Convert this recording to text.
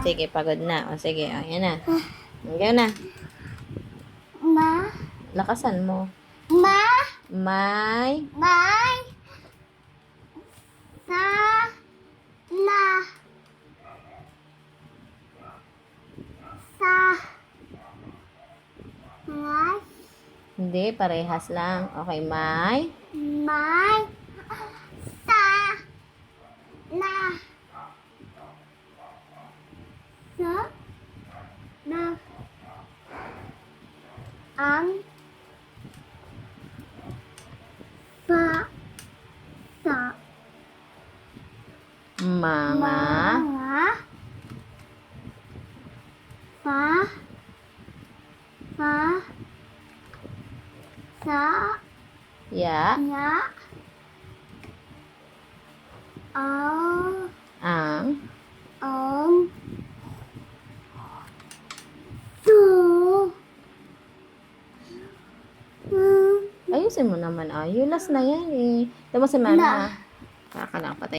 Sige, pagod na. O, sige. O, yan na. Yan na. Ma. Lakasan mo. Ma. May. May. Sa. Na. Sa. May. Hindi, parehas lang. Okay, may. May. Sa. Na. Sa. Na. Ang. Sa. Sa. Mga. Mga. Fa. Fa. Sa. Ya. Ya. Ang. Ang. Ang. Su. Ayusin mo naman. Ah, yung last na yan eh. Ito mo si Mama. Na. Ha? Kaka lang, patay.